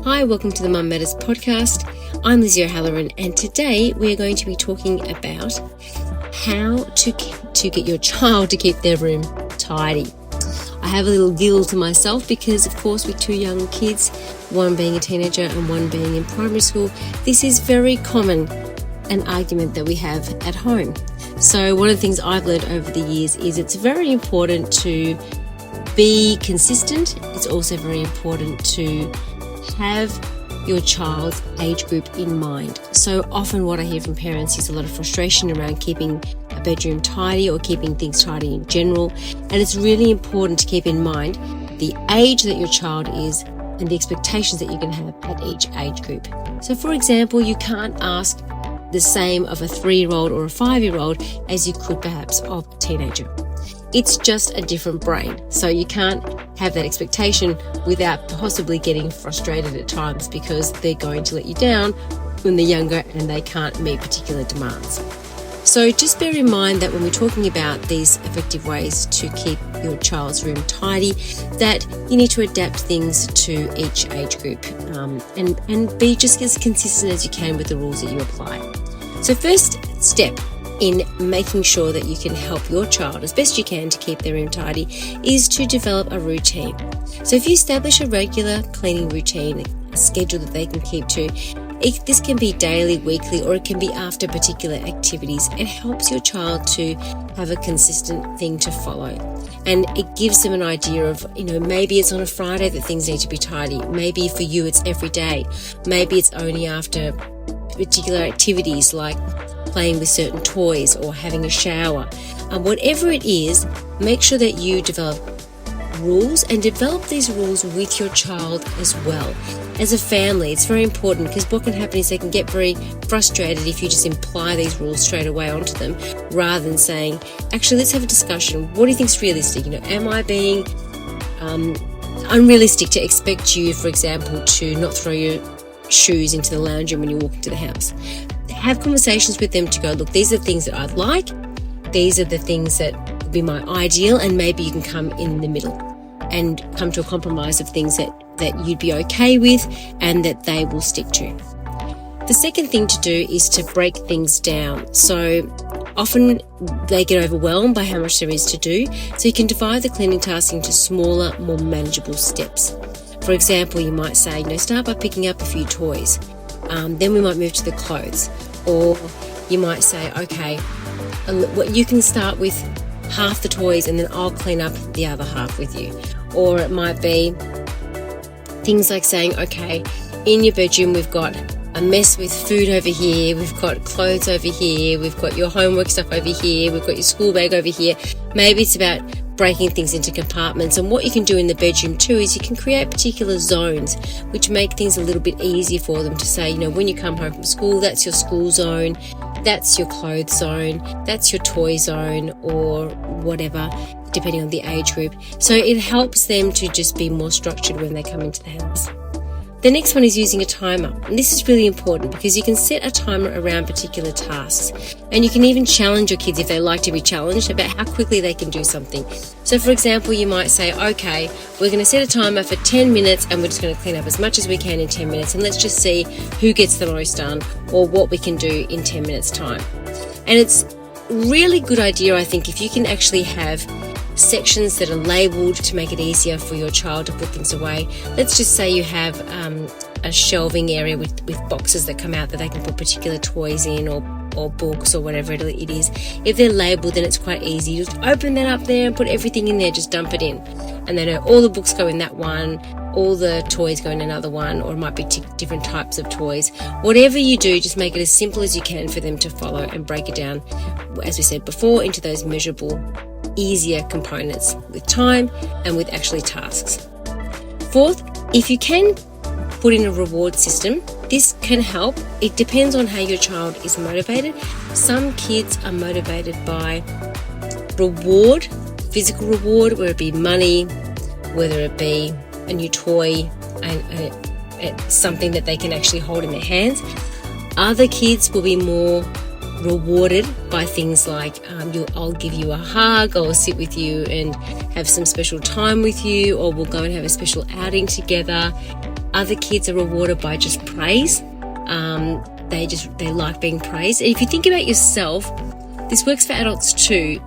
Hi, welcome to the Mum Matters podcast. I'm Lizzie O'Halloran, and today we are going to be talking about how to get your child to keep their room tidy. I have a little giggle to myself because, of course, with two young kids, one being a teenager and one being in primary school, this is very common, an argument that we have at home. So one of the things I've learned over the years is it's very important to be consistent. It's also very important to have your child's age group in mind. So often what I hear from parents is a lot of frustration around keeping a bedroom tidy or keeping things tidy in general. And it's really important to keep in mind the age that your child is and the expectations that you're going to have at each age group. So for example, you can't ask the same of a 3-year-old or a 5-year-old as you could perhaps of a teenager. It's just a different brain. So you can't have that expectation without possibly getting frustrated at times because they're going to let you down when they're younger and they can't meet particular demands. So just bear in mind that when we're talking about these effective ways to keep your child's room tidy, that you need to adapt things to each age group and be just as consistent as you can with the rules that you apply. So first step in making sure that you can help your child as best you can to keep their room tidy is to develop a routine. So if you establish a regular cleaning routine, a schedule that they can keep to, this can be daily, weekly, or it can be after particular activities. It helps your child to have a consistent thing to follow. And it gives them an idea of, maybe it's on a Friday that things need to be tidy. Maybe for you it's every day. Maybe it's only after particular activities like playing with certain toys or having a shower. Whatever it is, make sure that you develop rules and develop these rules with your child as well. As a family, it's very important because what can happen is they can get very frustrated if you just imply these rules straight away onto them rather than saying, actually, let's have a discussion. What do you think is realistic? Am I being unrealistic to expect you, for example, to not throw your shoes into the lounge room when you walk into the house? Have conversations with them to go, look, these are the things that I'd like. These are the things that would be my ideal, and maybe you can come in the middle and come to a compromise of things that you'd be okay with and that they will stick to. The second thing to do is to break things down. So often they get overwhelmed by how much there is to do. So you can divide the cleaning task into smaller, more manageable steps. For example, you might say, start by picking up a few toys. Then we might move to the clothes. Or you might say, okay, you can start with half the toys and then I'll clean up the other half with you. Or it might be things like saying, okay, in your bedroom we've got a mess with food over here, we've got clothes over here, we've got your homework stuff over here, we've got your school bag over here. Maybe it's about breaking things into compartments. And what you can do in the bedroom too is you can create particular zones which make things a little bit easier for them to say, when you come home from school, that's your school zone, that's your clothes zone, that's your toy zone, or whatever, depending on the age group. So it helps them to just be more structured when they come into the house. The next one is using a timer. And this is really important because you can set a timer around particular tasks. And you can even challenge your kids if they like to be challenged about how quickly they can do something. So for example, you might say, okay, we're going to set a timer for 10 minutes and we're just going to clean up as much as we can in 10 minutes. And let's just see who gets the most done or what we can do in 10 minutes time. And it's a really good idea, I think, if you can actually have sections that are labelled to make it easier for your child to put things away. Let's just say you have a shelving area with boxes that come out that they can put particular toys in or books or whatever it is. If they're labelled, then it's quite easy. Just open that up there and put everything in there, just dump it in. And they know all the books go in that one, all the toys go in another one, or it might be different types of toys. Whatever you do, just make it as simple as you can for them to follow and break it down, as we said before, into those measurable, easier components with time and with actually tasks. Fourth, if you can put in a reward system, this can help. It depends on how your child is motivated. Some kids are motivated by reward, physical reward, whether it be money, whether it be a new toy, and something that they can actually hold in their hands. Other kids will be more rewarded by things like I'll give you a hug, or I'll sit with you and have some special time with you, or we'll go and have a special outing together. Other kids are rewarded by just praise. They like being praised. And if you think about yourself, this works for adults too.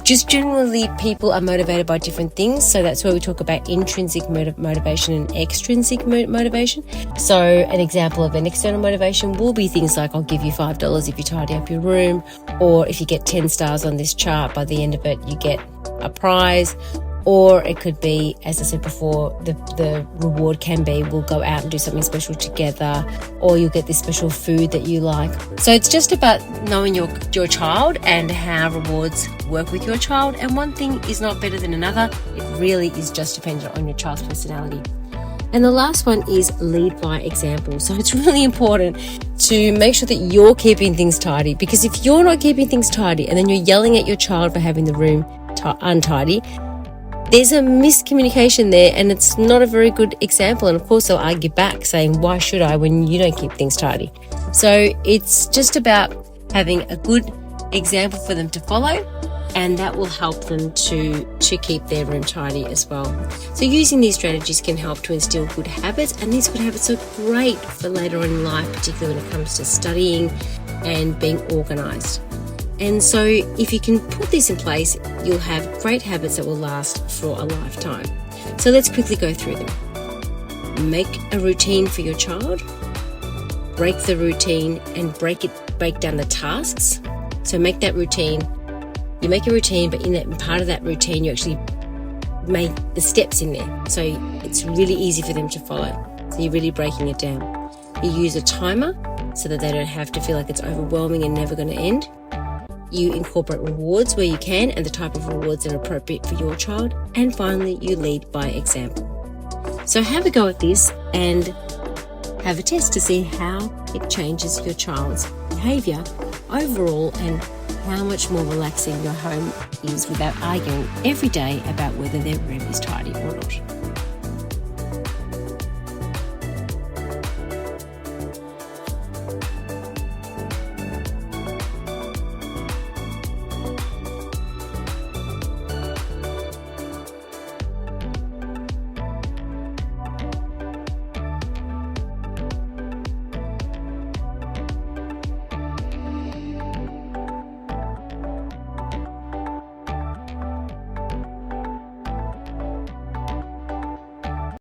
Just generally, people are motivated by different things. So that's where we talk about intrinsic motivation and extrinsic motivation. So an example of an external motivation will be things like, I'll give you $5 if you tidy up your room, or if you get 10 stars on this chart, by the end of it, you get a prize. Or it could be, as I said before, the reward can be, we'll go out and do something special together, or you'll get this special food that you like. So it's just about knowing your child and how rewards work with your child. And one thing is not better than another. It really is just dependent on your child's personality. And the last one is lead by example. So it's really important to make sure that you're keeping things tidy, because if you're not keeping things tidy and then you're yelling at your child for having the room untidy, there's a miscommunication there, and it's not a very good example. And of course, they'll argue back saying, why should I when you don't keep things tidy? So it's just about having a good example for them to follow, and that will help them to keep their room tidy as well. So using these strategies can help to instill good habits, and these good habits are great for later on in life, particularly when it comes to studying and being organised. And so if you can put this in place, you'll have great habits that will last for a lifetime. So let's quickly go through them. Make a routine for your child. Break the routine and break down the tasks. So make that routine. You make a routine, but in that part of that routine, you actually make the steps in there. So it's really easy for them to follow. So you're really breaking it down. You use a timer so that they don't have to feel like it's overwhelming and never going to end. You incorporate rewards where you can, and the type of rewards that are appropriate for your child. And finally, you lead by example. So have a go at this and have a test to see how it changes your child's behaviour overall, and how much more relaxing your home is without arguing every day about whether their room is tidy or not.